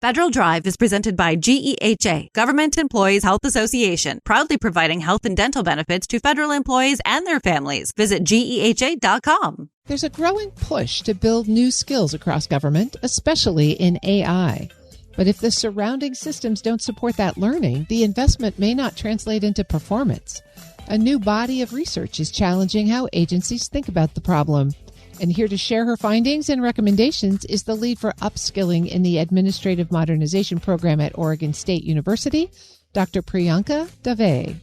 Federal Drive is presented by GEHA, Government Employees Health Association, proudly providing health and dental benefits to federal employees and their families. Visit GEHA.com. There's a growing push to build new skills across government, especially in AI. But if the surrounding systems don't support that learning, the investment may not translate into performance. A new body of research is challenging how agencies think about the problem. And here to share her findings and recommendations is the lead for upskilling in the Administrative Modernization Program at Oregon State University, Dr. Priyanka Dave.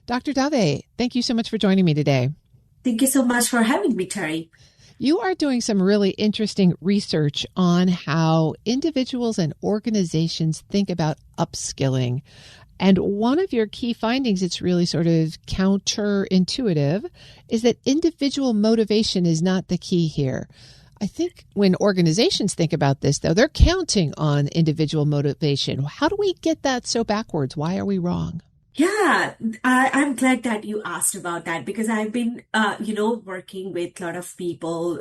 Dr. Dave, thank you so much for joining me today. Thank you so much for having me, Terry. You are doing some really interesting research on how individuals and organizations think about upskilling. And one of your key findings, it's really sort of counterintuitive, is that individual motivation is not the key here. I think when organizations think about this, though, they're counting on individual motivation. How do we get that so backwards? Why are we wrong? Yeah, I'm glad that you asked about that because I've been, working with a lot of people,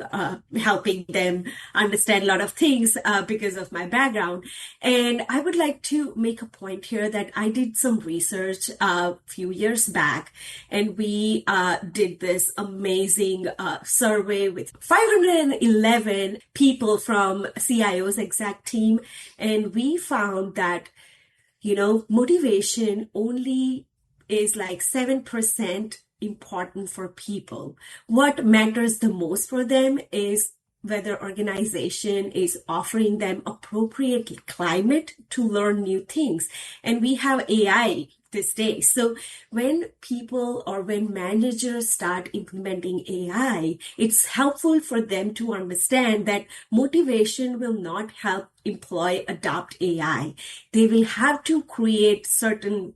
helping them understand a lot of things because of my background. And I would like to make a point here that I did some research a few years back, and we did this amazing survey with 511 people from CIO's exec team. And we found that motivation only is like 7% important for people. What matters the most for them is whether organization is offering them appropriate climate to learn new things. And we have AI this day. So when people or when managers start implementing AI, it's helpful for them to understand that motivation will not help employee adopt AI. They will have to create certain,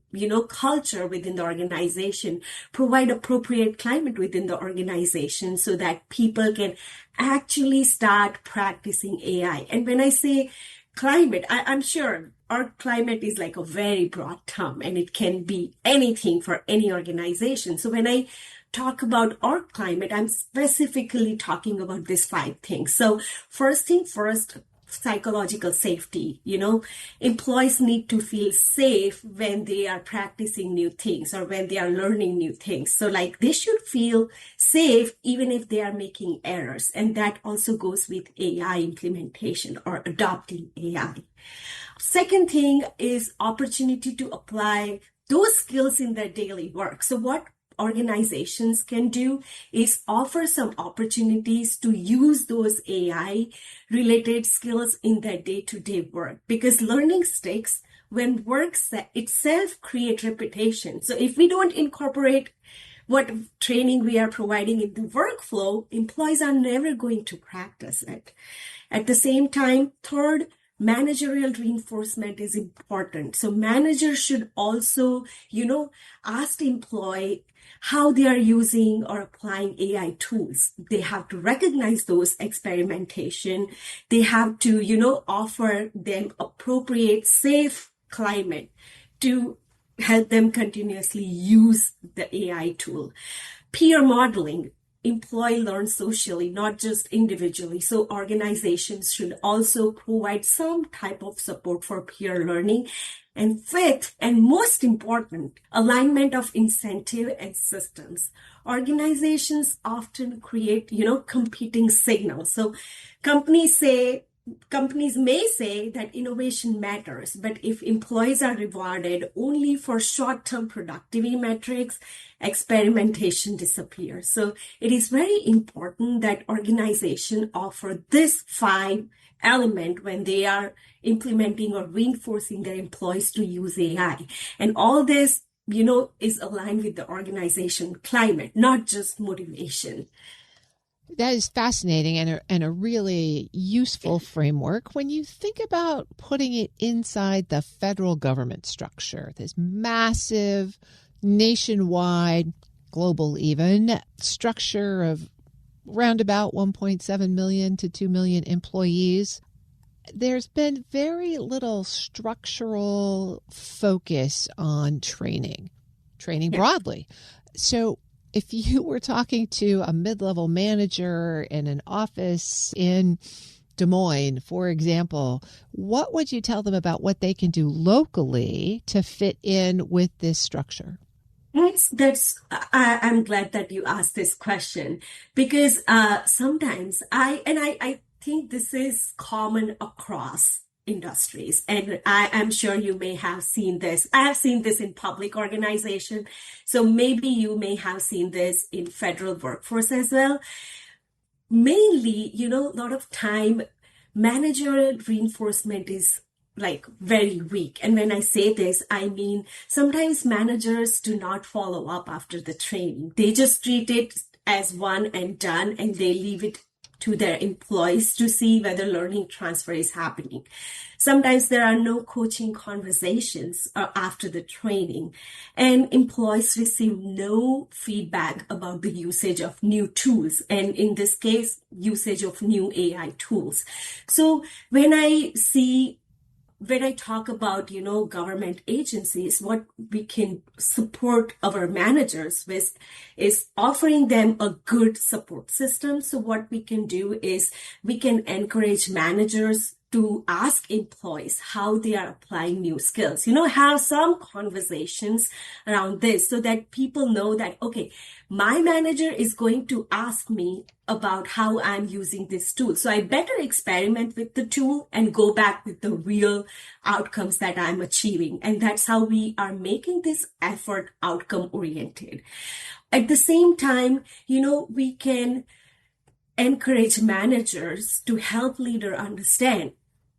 culture within the organization, provide appropriate climate within the organization so that people can actually start practicing AI. And when I say climate, I'm sure our climate is like a very broad term and it can be anything for any organization. So when I talk about our climate, I'm specifically talking about these 5 things. So first thing first, psychological safety. Employees need to feel safe when they are practicing new things or when they are learning new things. So they should feel safe even if they are making errors. And that also goes with AI implementation or adopting AI. Second thing is opportunity to apply those skills in their daily work. So what organizations can do is offer some opportunities to use those AI related skills in their day-to-day work, because learning sticks when work itself create repetition. So if we don't incorporate what training we are providing in the workflow, employees are never going to practice it. At the same time, third, managerial reinforcement is important. So managers should also, ask the employee how they are using or applying AI tools. They have to recognize those experimentation. They have to, offer them appropriate, safe climate to help them continuously use the AI tool. Peer modeling. Employee learns socially, not just individually. So organizations should also provide some type of support for peer learning. And fifth, and most important, alignment of incentive and systems. Organizations often create, competing signals. So companies may say that innovation matters, but if employees are rewarded only for short-term productivity metrics, experimentation disappears. So it is very important that organizations offer this 5 element when they are implementing or reinforcing their employees to use AI. And all this, is aligned with the organization climate, not just motivation. That is fascinating and a really useful framework when you think about putting it inside the federal government structure, this massive, nationwide, global even, structure of around about 1.7 million to 2 million employees. There's been very little structural focus on training broadly. So if you were talking to a mid-level manager in an office in Des Moines, for example, what would you tell them about what they can do locally to fit in with this structure? I'm glad that you asked this question because sometimes I think this is common across industries, and I'm sure you may have seen this. I have seen this in public organization, so maybe you may have seen this in federal workforce as well. Mainly, a lot of time managerial reinforcement is like very weak. And when I say this, I mean sometimes managers do not follow up after the training. They just treat it as one and done, and they leave it to their employees to see whether learning transfer is happening. Sometimes there are no coaching conversations after the training, and employees receive no feedback about the usage of new tools, and in this case, usage of new AI tools. So when I talk about, government agencies, what we can support our managers with is offering them a good support system. So what we can do is we can encourage managers to ask employees how they are applying new skills, have some conversations around this so that people know that, okay, my manager is going to ask me about how I'm using this tool. So I better experiment with the tool and go back with the real outcomes that I'm achieving. And that's how we are making this effort outcome oriented. At the same time, we can encourage managers to help leader understand.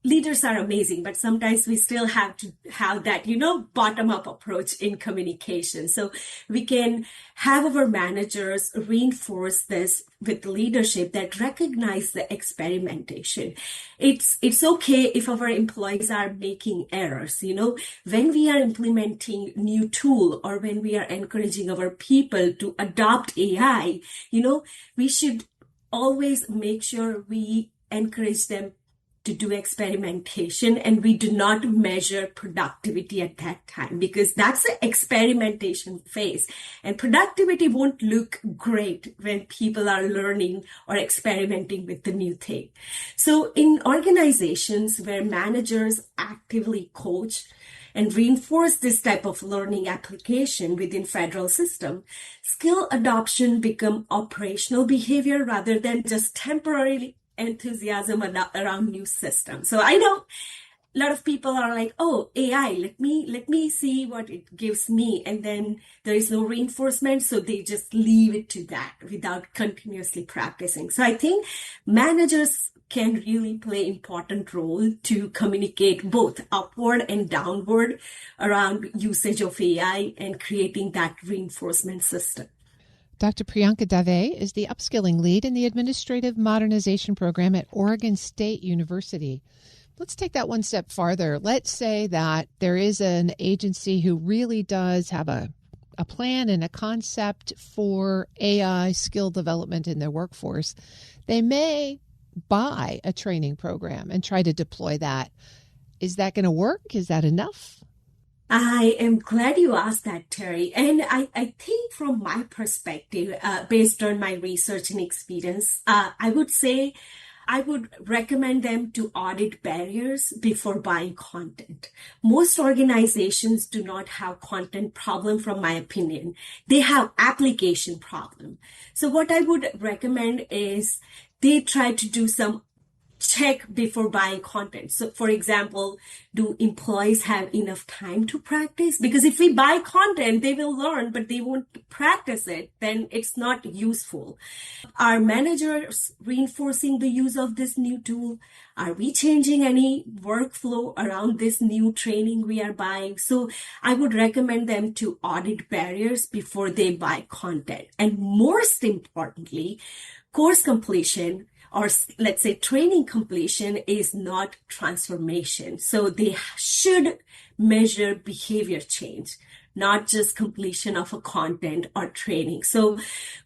Leaders are amazing, but sometimes we still have to have that, bottom-up approach in communication. So we can have our managers reinforce this with leadership that recognize the experimentation. It's okay if our employees are making errors, when we are implementing new tool or when we are encouraging our people to adopt AI, we should always make sure we encourage them to do experimentation, and we do not measure productivity at that time because that's the experimentation phase, and productivity won't look great when people are learning or experimenting with the new thing. So in organizations where managers actively coach and reinforce this type of learning application within federal system, skill adoption become operational behavior rather than just temporarily enthusiasm around new systems. So I know a lot of people are like, oh, AI, let me see what it gives me. And then there is no reinforcement. So they just leave it to that without continuously practicing. So I think managers can really play important role to communicate both upward and downward around usage of AI and creating that reinforcement system. Dr. Priyanka Dave is the Upskilling Lead in the Administrative Modernization Program at Oregon State University. Let's take that one step farther. Let's say that there is an agency who really does have a plan and a concept for AI skill development in their workforce. They may buy a training program and try to deploy that. Is that going to work? Is that enough? I am glad you asked that, Terry. And I think from my perspective, based on my research and experience, I would say I would recommend them to audit barriers before buying content. Most organizations do not have content problem, from my opinion. They have application problem. So what I would recommend is they try to do some check before buying content. So for example, do employees have enough time to practice? Because if we buy content, they will learn, but they won't practice it, then it's not useful. Are managers reinforcing the use of this new tool? Are we changing any workflow around this new training we are buying? So I would recommend them to audit barriers before they buy content. And most importantly, course completion, or let's say training completion, is not transformation. So they should measure behavior change, not just completion of a content or training. So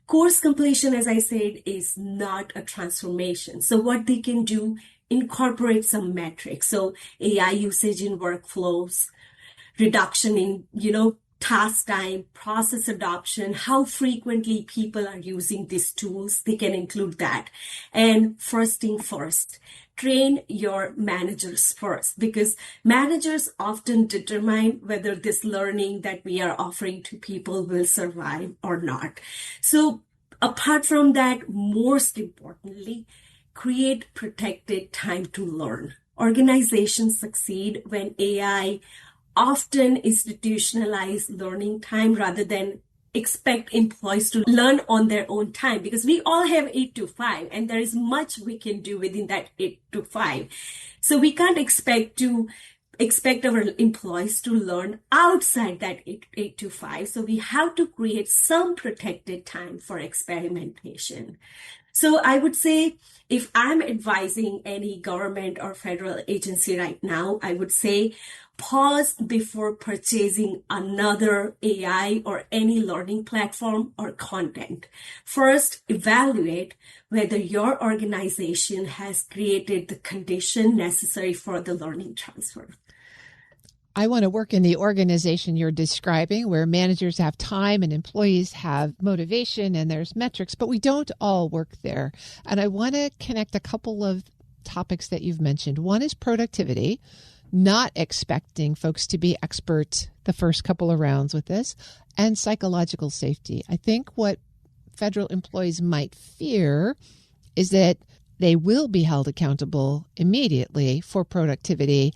course completion, as I said, is not a transformation. So what they can do, incorporate some metrics. So AI usage in workflows, reduction in, task time, process adoption, how frequently people are using these tools, they can include that. And first thing first, train your managers first, because managers often determine whether this learning that we are offering to people will survive or not. So apart from that, most importantly, create protected time to learn. Organizations succeed when AI often institutionalize learning time rather than expect employees to learn on their own time, because we all have 8 to 5 and there is much we can do within that 8 to 5. So we can't expect our employees to learn outside that 8 to 5. So we have to create some protected time for experimentation. So I would say, if I'm advising any government or federal agency right now, I would say pause before purchasing another AI or any learning platform or content. First, evaluate whether your organization has created the condition necessary for the learning transfer. I want to work in the organization you're describing, where managers have time and employees have motivation and there's metrics, but we don't all work there. And I want to connect a couple of topics that you've mentioned. One is productivity, not expecting folks to be experts the first couple of rounds with this, and psychological safety. I think what federal employees might fear is that they will be held accountable immediately for productivity.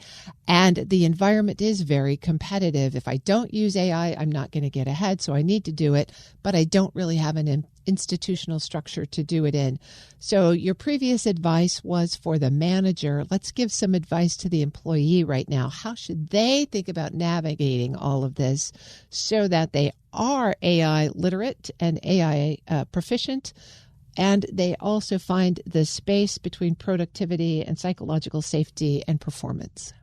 And the environment is very competitive. If I don't use AI, I'm not going to get ahead. So I need to do it, but I don't really have an institutional structure to do it in. So your previous advice was for the manager. Let's give some advice to the employee right now. How should they think about navigating all of this so that they are AI literate and AI proficient, and they also find the space between productivity and psychological safety and performance?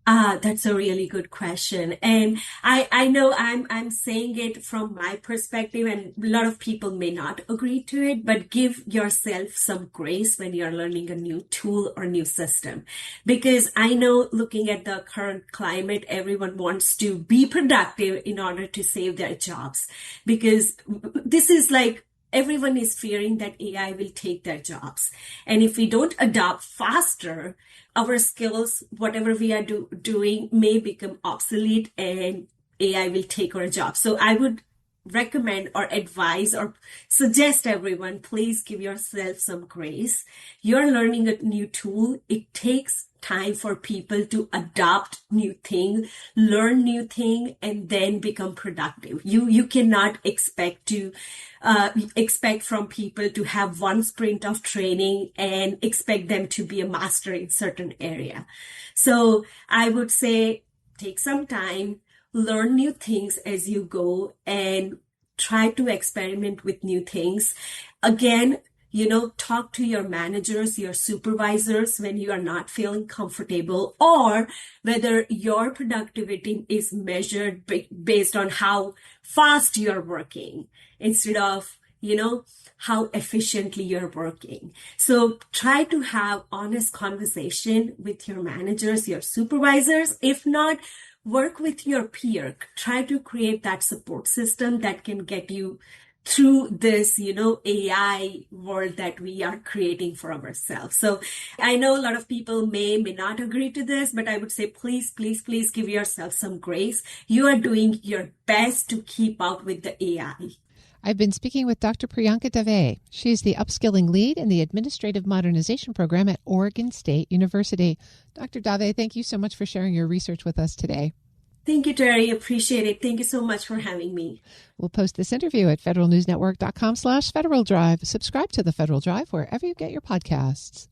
That's a really good question. And I know I'm saying it from my perspective, and a lot of people may not agree to it, but give yourself some grace when you're learning a new tool or new system. Because I know, looking at the current climate, everyone wants to be productive in order to save their jobs. Because this is like, everyone is fearing that AI will take their jobs. And if we don't adopt faster, our skills, whatever we are doing, may become obsolete and AI will take our jobs. So I would recommend or advise or suggest everyone, please give yourself some grace. You're learning a new tool. It takes time for people to adopt new thing, learn new thing, and then become productive. You cannot expect from people to have one sprint of training and expect them to be a master in certain area. So I would say, take some time, learn new things as you go, and try to experiment with new things. Again, talk to your managers, your supervisors when you are not feeling comfortable, or whether your productivity is measured based on how fast you're working instead of, how efficiently you're working. So try to have honest conversation with your managers, your supervisors. If not, work with your peer. Try to create that support system that can get you through this, AI world that we are creating for ourselves. So I know a lot of people may not agree to this, but I would say, please give yourself some grace. You are doing your best to keep up with the AI. I've been speaking with Dr. Priyanka Dave. She's the Upskilling Lead in the Administrative Modernization Program at Oregon State University. Dr. Dave, thank you so much for sharing your research with us today. Thank you, Terry. Appreciate it. Thank you so much for having me. We'll post this interview at federalnewsnetwork.com/Federal Drive. Subscribe to the Federal Drive wherever you get your podcasts.